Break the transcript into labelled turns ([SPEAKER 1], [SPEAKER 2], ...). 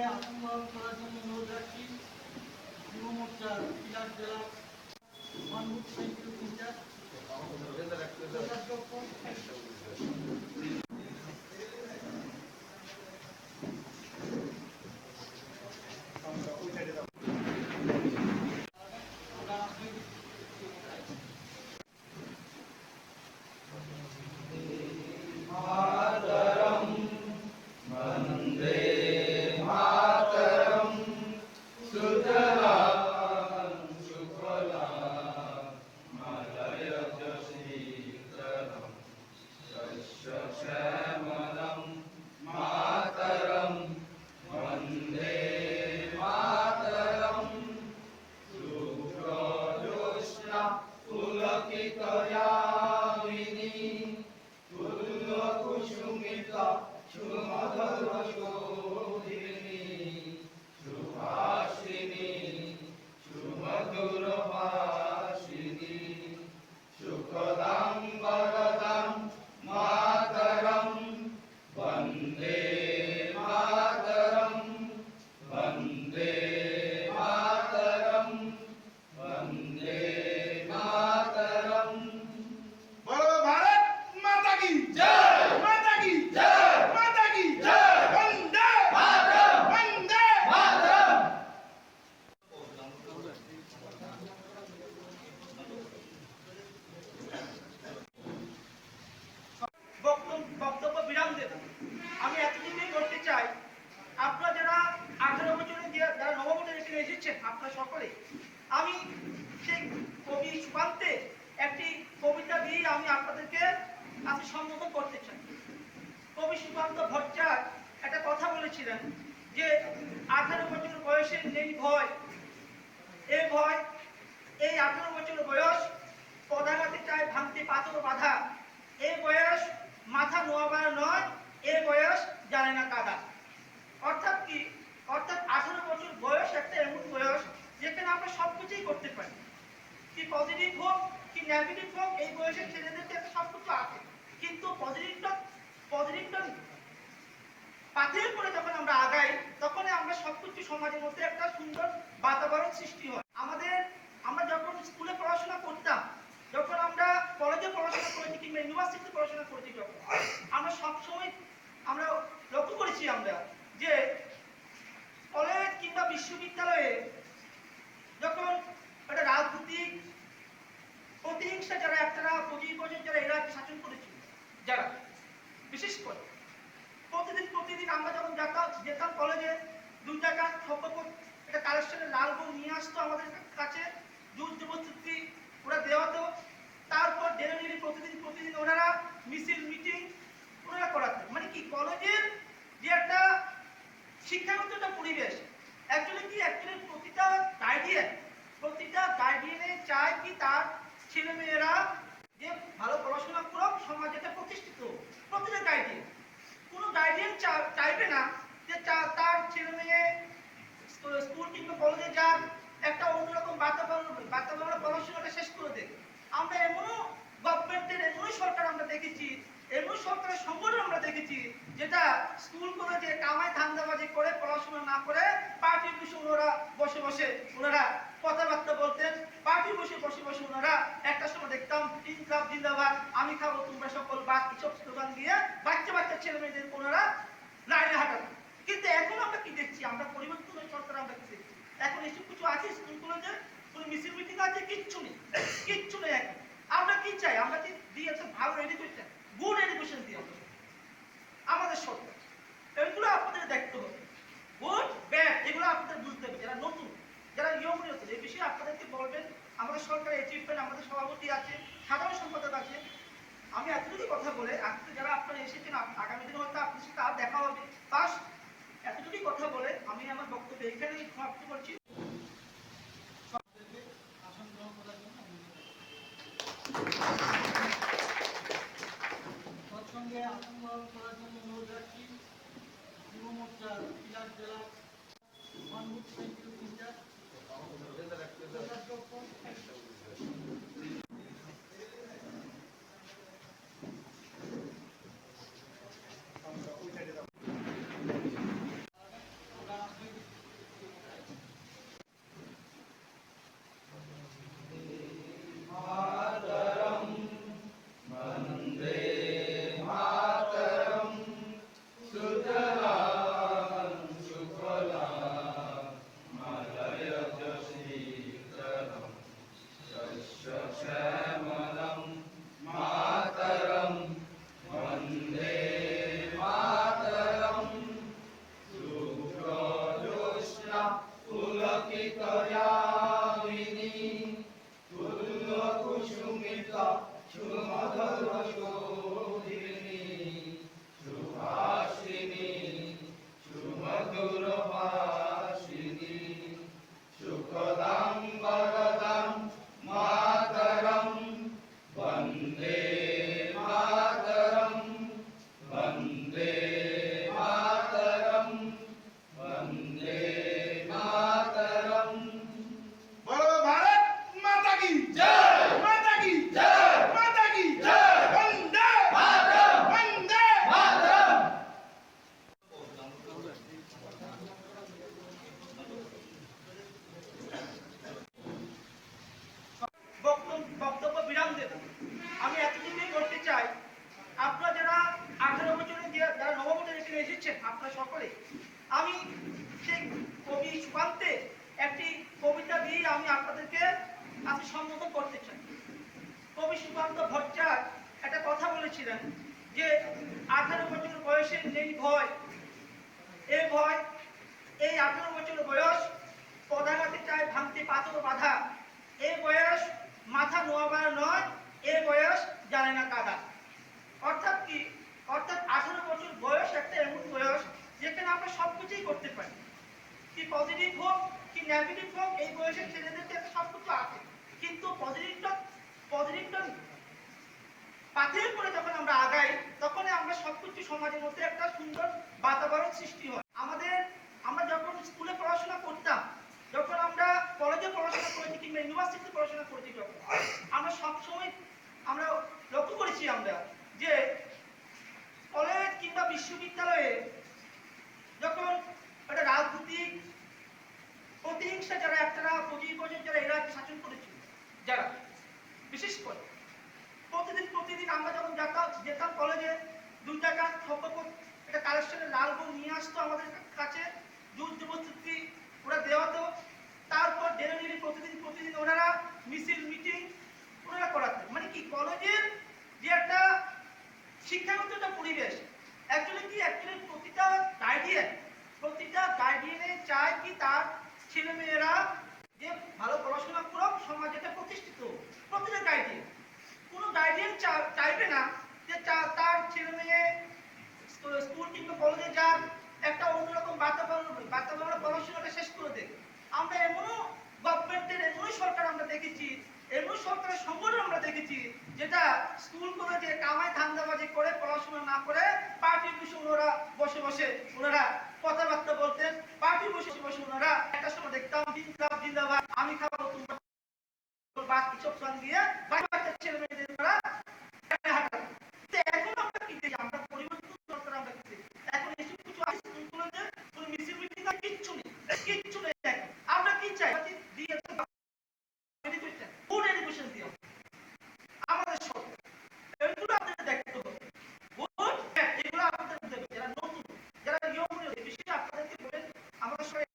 [SPEAKER 1] আসন গ্রহণ করার জন্য অনুরোধ রাখছি যুব মোর্চার বিলাস জেলা মানভূত সাইন্টিফিক ইনচার্জ বক্তব্য বিরাম দেব। আমি এতটুকুই করতে চাই, আপনারা যারা 18 বছরের যারা নবভোটার এখানে এসেছেন আপনারা সকলে, আমি সেই কবি সুকান্তে একটি কবিতা দিয়ে আমি আপনাদেরকে আজকে সম্বোধন করতে চাই। কবি সুকান্ত ভট্টাচার্য একটা কথা বলেছিলেন যে 18 বছর বয়সে নেই ভয়, এই ভয়, এই 18 বছর বয়স পদাঘাতে চায় ভাঙতে পাথর বাধা, এই বয়স মাথা নোয়াবার নয়, এই বয়স জানে না কাদা। অর্থাৎ কি? অর্থাৎ 18 বছর বয়স একটা এমন বয়স যেখানে আমরা সবকিছুই করতে পারি, কি পজিটিভ হোক কি নেগেটিভ হোক, এই বয়সের ছেলেদেরকে সবকিছু আছে, কিন্তু পজিটিভটা পাথের করে যখন আমরা আগাই তখন আমরা সবকিছু সমাজের মধ্যে একটা সুন্দর বাতাবরণ সৃষ্টি হয়। আমরা যখন স্কুলে পড়াশোনা করতাম, যখন আমরা কলেজে পড়াশোনা করেছি কিংবা ইউনিভার্সিটিতে পড়াশোনা করেছি, যখন আমরা সবসময় আমরা লক্ষ্য করেছি আমরা যে কলেজ কিংবা বিশ্ববিদ্যালয়ে যখন একটা রাজনৈতিক প্রতিহিংসা যারা একটা 25 বছর যারা এরা শাসন করেছিল, যারা বিশেষ করে প্রতিদিন আমরা যখন যেতাম কলেজে, 2 টাকা সম্পর্ক একটা কালেকশনের লাল বই নিয়ে আসতো আমাদের কাছে, জোর জবরদস্তি ওরা দেওয়াতো। তারপর ডেলি প্রতিদিন ওনারা মিছিল মিটিং ওনারা করাতেন। মানে কি, কলেজের যে একটা শিক্ষাগত একটা পরিবেশ, অ্যাকচুয়ালি প্রতিটা গার্ডিয়ানে চায় কি তার ছেলে মেয়েরা যে ভালো পড়াশোনা করুক, সমাজে প্রতিষ্ঠিত। প্রতিটা গার্ডিয়ান, কোনো গার্ডিয়ান চাইবে না যে তার ছেলে মেয়ে স্কুল কিংবা কলেজে যাক, একটা অন্যরকম বাতাবরণ পড়াশোনাটা শেষ করে দেয়। আমরা এমনও গভর্নমেন্টের এমনই সরকার আমরা দেখেছি, এমন সরকারের সংগঠন আমরা দেখেছি যেটা স্কুল কলেজে কামাই ধান্দাবাজি করে পড়াশোনা না করে পার্টি বসে ওনারা বসে ওনারা কথাবার্তা বলতেন। পার্টি বসে ওনারা একটা সময় দেখতাম ইনকলাব জিন্দাবাদ, আমি খাবো তোমরা সকল বাদ, এসব স্লোগান দিয়ে বাচ্চা ছেলে মেয়েদের ওনারা লাইনে হাঁটাতেন। কিন্তু এখন আমরা কি দেখছি? আমরা পরিবর্তনের সরকার আমরা কি দেখছি? এখন এসব কিছু আছে স্কুল কলেজে? কোনো মিছিল মিটিং আছে? কিচ্ছু নেই। এখন আমরা কি চাই? আমরা কি দিয়ে একটা ভালো এডুকেশন, গুড এডুকেশন দিয়ে আমাদের সরকার, এগুলো আপনাদের দেখতে হবে। গুড ব্যাড এগুলো আপনাদের বুঝতে হবে। যারা নতুন, যারা ইয়ং নতুন, এই বিষয়ে আপনাদেরকে বলবেন। আমাদের সরকারের অ্যাচিভমেন্ট, আমাদের সভাপতি আছে, সাধারণ সম্পাদক আছে। আমি এতটুকুই কথা বলে, আজকে যারা আপনারা এসেছেন, আগামী দিনে হয়তো আপনার সাথে আর দেখা হবে। ফার্স্ট এতটুকুই কথা বলে আমি আমার বক্তব্য এখানেই সমাপ্ত করছি। আসন গ্রহণ করার জন্য তৎসঙ্গে আসন গ্রহণ করার জন্য অনুরোধ রাখছি যুব মোর্চার বিলাস জেলা মানভূত সাইন্টিফিক ইনচার্জ এসেছেন আপনারা সকলে। আমি সেই কবি সুকান্তের একটি কবিতা দিয়ে আমি আপনাদেরকে আজকে সম্বোধন করতে চাই। কবি সুকান্ত ভট্টাচার্য একটা কথা বলেছিলেন যে 18 বছর বয়সে নেই ভয়, এ ভয়, এই 18 বছর বয়স পদাঘাতে চায় ভাঙতে পাথর বাধা, এই বয়স মাথা নোয়াবার নয়, এ বয়স জানে না কাদা। অর্থাৎ কি? অর্থাৎ 18 বছর বয়স একটা এমন বয়স যেখানে আমরা সবকিছুই করতে পারি, কি পজিটিভ হোক কি নেগেটিভ হোক, এই বয়সের ছেলেদেরকে সবকিছু আছে। কিন্তু পজিটিভটা পাথের করে যখন আমরা আগাই, তখন আমরা সবকিছু সমাজের মধ্যে একটা সুন্দর বাতাবরণ সৃষ্টি হয়। আমরা যখন স্কুলে পড়াশোনা করতাম, যখন আমরা কলেজে পড়াশোনা করেছি কিংবা ইউনিভার্সিটিতে পড়াশোনা করেছি, যখন আমরা সবসময় আমরা লক্ষ্য করেছি আমরা যে কলেজ কিংবা বিশ্ববিদ্যালয়ে যখন একটা রাজনৈতিক প্রতিহিংসা যারা একটা 25 বছর যারা এরা শাসন করেছিল, যারা বিশেষ করে প্রতিদিন আমরা যখন যেতাম কলেজে, 2 টাকা সম্পর্ক একটা কালেকশনের লাল বই নিয়ে আসতো আমাদের কাছে, জোর জবরদস্তি ওরা দেওয়াতো। তারপর ডেলি প্রতিদিন ওনারা মিছিল মিটিং ওনারা করাতেন। মানে কি, কলেজের যে একটা শিক্ষাগত একটা পরিবেশ, অ্যাকচুয়ালি প্রতিটা গার্ডিয়ানে চায় কি তার ছেলে মেয়েরা যে ভালো পড়াশোনা করুক, সমাজে একটা প্রতিষ্ঠিত। প্রতিটা গার্ডিয়ান, কোনো গার্ডিয়ান চাইবে না যে তার ছেলে মেয়ে স্কুল কিংবা কলেজে যাক, একটা অন্যরকম বাতাবরণ পড়াশোনাটা শেষ করে দেয়। আমরা এমনও গভর্নমেন্টের এমনই সরকার আমরা দেখেছি, এমন সরকারের সংগঠন আমরা দেখেছি যেটা স্কুল কলেজে কামাই ধান্দাবাজি করে পড়াশোনা না করে পার্টি বসে ওনারা বসে ওনারা কথাবার্তা বলতেন। পার্টি বসে ওনারা একটা সময় দেখতাম জিন্দাবাদ, আমি খাবো তোমরা বাদ, এসব সং দিয়ে বাচ্চা ছেলে মেয়েদের ওরা এখন আমরা কি দেখি, আমরা পরিবর্তন দরকার। আমরা কি দেখি এখন এসব কিছু আছে স্কুল কলেজে, কোনো মিছিল মিটিং কিচ্ছু নেই। আমরা কি চাই? দিয়েছে ফুড এডুকেশন দিয়ে আমাদের সব এগুলো আপনাদের দেখতে হবে। এগুলো আপনাদের দেবে যারা নতুন, যারা ইয়ং, বেশি আপনাদেরকে বলেন আমাদের সবাই